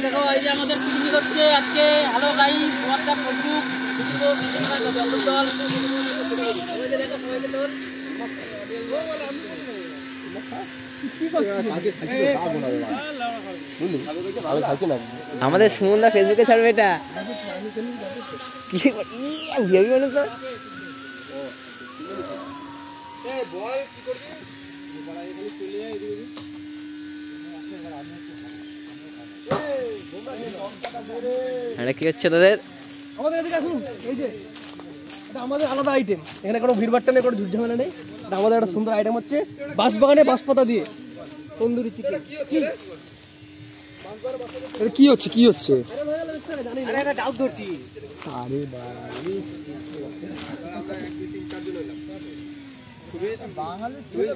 দেখো এই যে আমাদের পিকনিক হচ্ছে আজকে। Hello guys, WhatsApp, Facebook, YouTube, জল সবাইকে দেখো, সবাইকে তোর আমাদের সুমনদা ফেসবুকে ছাড়বে এটা কি বলো তো। কি হচ্ছে তোদের? আমাদের এদিকে আসুন। এই যে এটা আমাদের আলাদা আইটেম, এখানে কোনো ভিড়ভাট্টা নেই, কোনো ঝুটঝামেলা নেই। এটা আমাদের একটা সুন্দর আইটেম হচ্ছে বাঁশবাগানে বাঁশপাতা দিয়ে তন্দুরি চিকেন। এটা কি হচ্ছে কি হচ্ছে? আরে এটা ডাউট ধরছি। আরে বাঙালির ছেলে